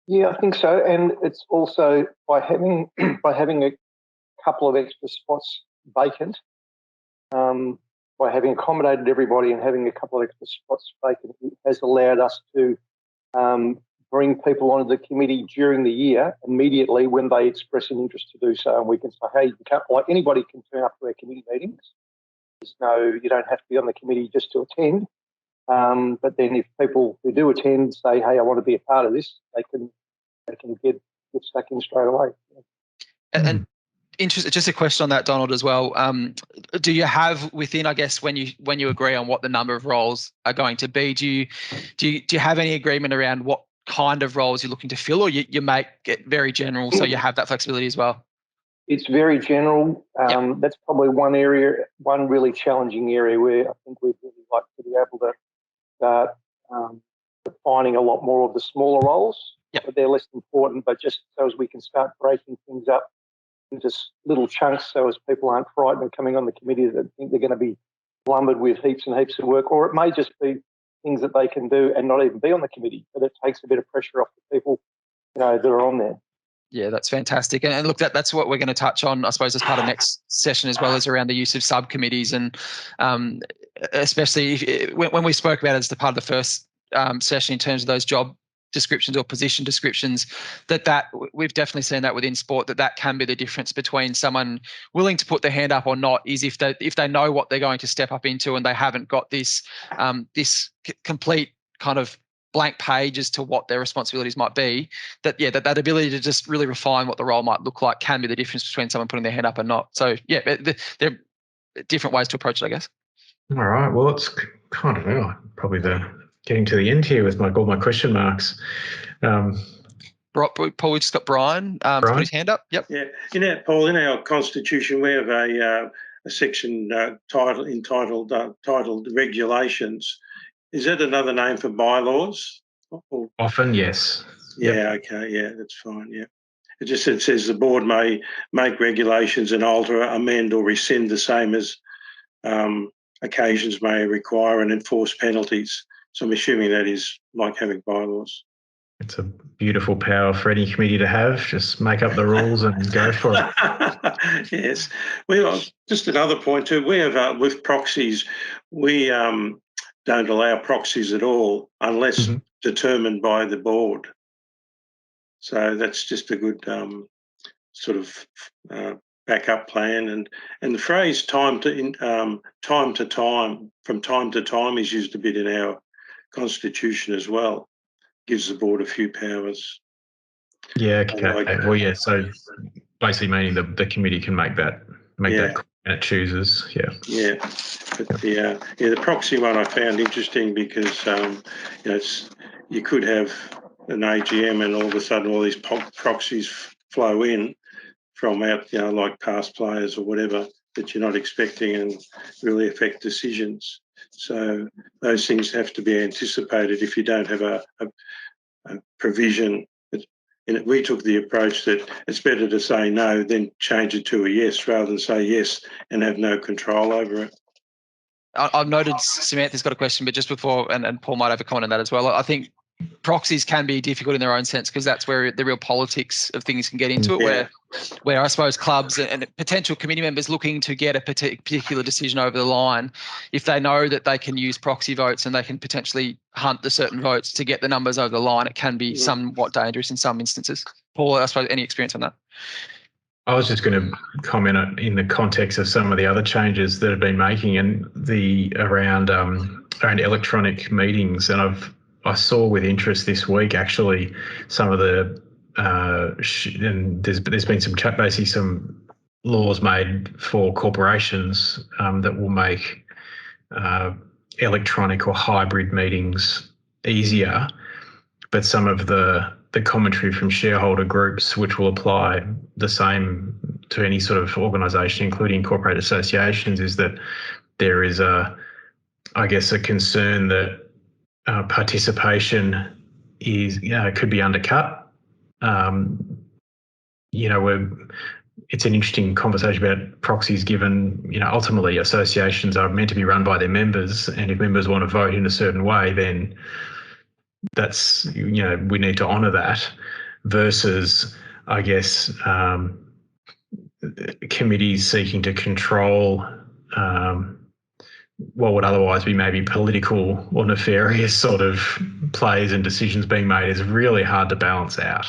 Yeah, I think so, and it's also by having a couple of extra spots vacant. By having accommodated everybody and having a couple of extra spots vacant, it has allowed us to bring people onto the committee during the year immediately when they express an interest to do so. And we can say, hey, anybody can turn up to our committee meetings. You don't have to be on the committee just to attend. But then if people who do attend say, hey, I want to be a part of this, they can get stuck in straight away. And just a question on that, Donald, as well. Do you have within, I guess, when you agree on what the number of roles are going to be, do you have any agreement around what kind of roles you're looking to fill, or you make it very general so you have that flexibility as well? It's very general. That's probably one really challenging area where I think we'd really like to be able to start defining a lot more of the smaller roles. But they're less important, but just so as we can start breaking things up into little chunks so as people aren't frightened of coming on the committee that think they're going to be lumbered with heaps and heaps of work, or it may just be things that they can do and not even be on the committee, but it takes a bit of pressure off the people that are on there. Yeah, that's fantastic. And look, that's what we're going to touch on, I suppose, as part of next session, as well as around the use of subcommittees. And especially when we spoke about it as the part of the first session in terms of those job descriptions or position descriptions, that we've definitely seen that within sport, that can be the difference between someone willing to put their hand up or not, is if they know what they're going to step up into and they haven't got this complete kind of blank page as to what their responsibilities might be, that ability to just really refine what the role might look like can be the difference between someone putting their hand up and not. So there are different ways to approach it, I guess. All right. Well, it's kind of probably getting to the end here with all my question marks. Paul, we just got Brian put his hand up. Yep. Yeah. Paul, in our constitution, we have a section titled regulations. Is that another name for bylaws? Often, yes. Yeah. Yep. Okay. Yeah, that's fine. Yeah. It says the board may make regulations and alter, amend, or rescind the same as occasions may require and enforce penalties. So I'm assuming that is like having bylaws. It's a beautiful power for any committee to have. Just make up the rules and go for it. Yes. Just another point too. We have with proxies, we don't allow proxies at all unless determined by the board. So that's just a good sort of backup plan. And the phrase time to time, from time to time, is used a bit in our constitution as well. Gives the board a few powers. Yeah. Okay. Well, yeah. So basically, meaning the committee can make that when it chooses. Yeah. Yeah. But the proxy one I found interesting because you could have an AGM and all of a sudden all these proxies flow in from out, like past players or whatever that you're not expecting and really affect decisions. So those things have to be anticipated if you don't have a provision. We took the approach that it's better to say no than change it to a yes rather than say yes and have no control over it. I've noted Samantha's got a question, but just before, and Paul might have a comment on that as well. I think proxies can be difficult in their own sense, because that's where the real politics of things can get into it, where I suppose clubs and potential committee members looking to get a particular decision over the line, if they know that they can use proxy votes and they can potentially hunt the certain votes to get the numbers over the line, it can be somewhat dangerous in some instances. Paul, I suppose, any experience on that? I was just going to comment in the context of some of the other changes that have been making and around electronic meetings, and I saw with interest this week actually some of the and there's been some laws made for corporations that will make electronic or hybrid meetings easier, but some of the commentary from shareholder groups, which will apply the same to any sort of organisation, including corporate associations, is that there is a concern that participation could be undercut. It's an interesting conversation about proxies, given ultimately associations are meant to be run by their members, and if members want to vote in a certain way, then that's we need to honour that. Versus, I guess, committees seeking to control what would otherwise be maybe political or nefarious sort of plays and decisions being made is really hard to balance out,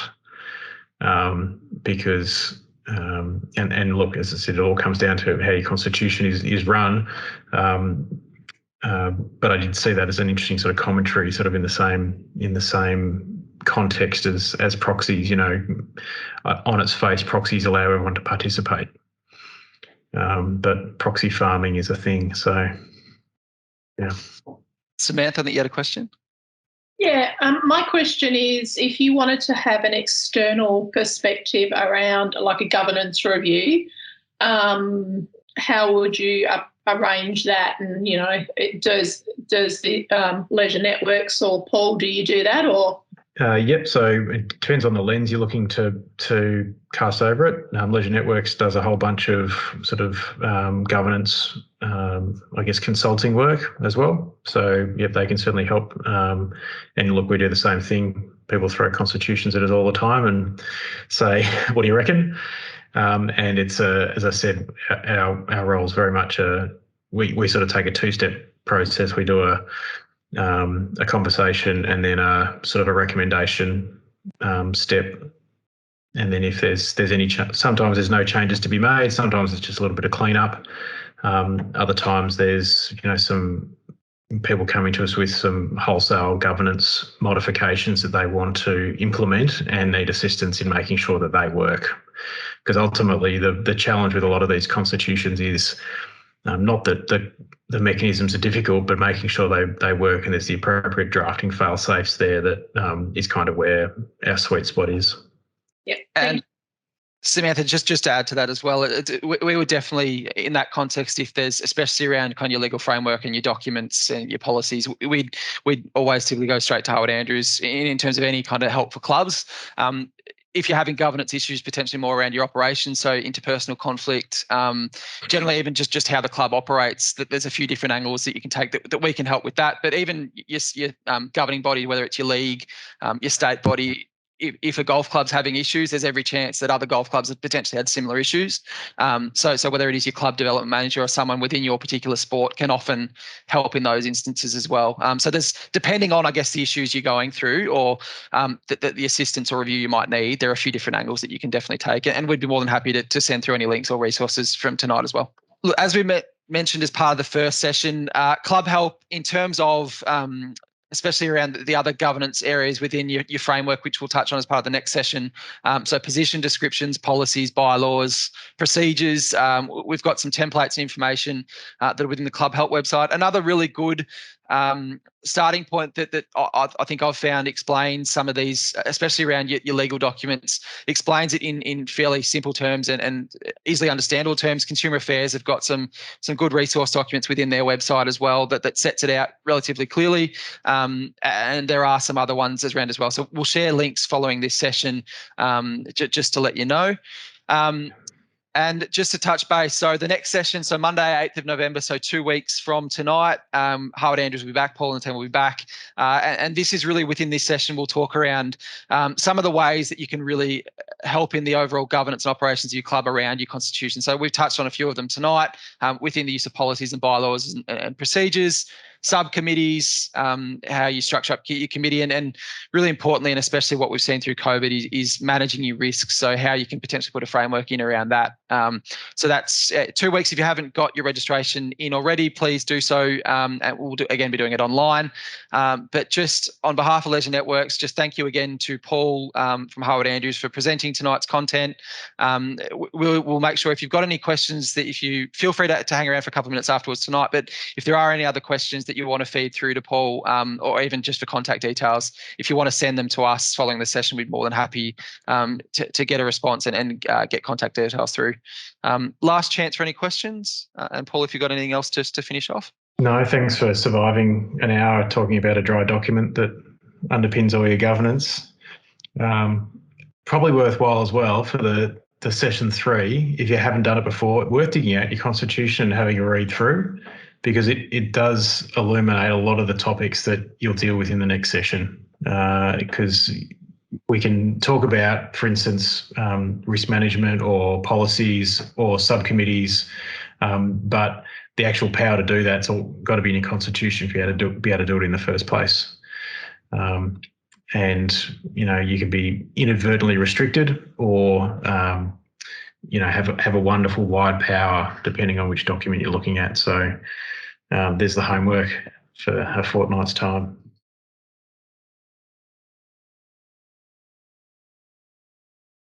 because and look, as I said, it all comes down to how your constitution is run. But I did see that as an interesting sort of commentary, sort of in the same context as proxies. On its face, proxies allow everyone to participate, but proxy farming is a thing. So, yeah. Samantha, I think you had a question. Yeah, my question is, if you wanted to have an external perspective around like a governance review, how would you arrange that? And does the Leisure Networks or Paul, do you do that or? Yep. So it depends on the lens you're looking to cast over it. Leisure Networks does a whole bunch of sort of governance, consulting work as well. So yep, they can certainly help. And look, we do the same thing. People throw constitutions at us all the time and say, "What do you reckon?" And it's as I said, our role is very much we sort of take a two-step process. We do a conversation and then a sort of a recommendation step, and then if there's any sometimes there's no changes to be made, sometimes it's just a little bit of cleanup, other times there's some people coming to us with some wholesale governance modifications that they want to implement and need assistance in making sure that they work, because ultimately the challenge with a lot of these constitutions is not that the mechanisms are difficult, but making sure they work and there's the appropriate drafting fail safes there. That is kind of where our sweet spot is. Yeah. And Samantha, just to add to that as well, we would definitely, in that context, if there's, especially around kind of your legal framework and your documents and your policies, we'd always typically go straight to Howard Andrews in terms of any kind of help for clubs. If you're having governance issues, potentially more around your operations, so interpersonal conflict, generally even just how the club operates, that there's a few different angles that you can take that we can help with that. But even your governing body, whether it's your league, your state body, if a golf club's having issues, there's every chance that other golf clubs have potentially had similar issues. So whether it is your club development manager or someone within your particular sport can often help in those instances as well. So there's, depending on, I guess, the issues you're going through or the assistance or review you might need, there are a few different angles that you can definitely take. And we'd be more than happy to send through any links or resources from tonight as well. Look, as we mentioned as part of the first session, club help in terms of especially around the other governance areas within your framework, which we'll touch on as part of the next session. So position descriptions, policies, bylaws, procedures. We've got some templates and information that are within the Club Help website. Another really good starting point that I think I've found explains some of these, especially around your legal documents, explains it in fairly simple terms and easily understandable terms. Consumer Affairs have got some good resource documents within their website as well that sets it out relatively clearly. And there are some other ones around as well. So we'll share links following this session just to let you know. And just to touch base, so the next session, so Monday, 8th of November, so 2 weeks from tonight, Howard Andrews will be back, Paul and the team will be back. And this is really within this session, we'll talk around some of the ways that you can really help in the overall governance and operations of your club around your constitution. So we've touched on a few of them tonight within the use of policies and bylaws and procedures, subcommittees, how you structure up your committee, and really importantly, and especially what we've seen through COVID is managing your risks. So how you can potentially put a framework in around that. So that's 2 weeks. If you haven't got your registration in already, please do so. And we'll again be doing it online. But just on behalf of Leisure Networks, just thank you again to Paul from Howard Andrews for presenting tonight's content. We'll make sure if you've got any questions that if you feel free to hang around for a couple of minutes afterwards tonight. But if there are any other questions that you want to feed through to Paul, or even just for contact details, if you want to send them to us following the session, we'd be more than happy to get a response and get contact details through. Last chance for any questions. And Paul, if you've got anything else just to finish off. No, thanks for surviving an hour talking about a dry document that underpins all your governance. Probably worthwhile as well for the session 3, if you haven't done it before, worth digging out your constitution and having a read through, because it does illuminate a lot of the topics that you'll deal with in the next session. Because we can talk about, for instance, risk management or policies or subcommittees, but the actual power to do that's all got to be in your constitution if you had to be able to do it in the first place. And you can be inadvertently restricted or have a wonderful wide power depending on which document you're looking at. So there's the homework for a fortnight's time.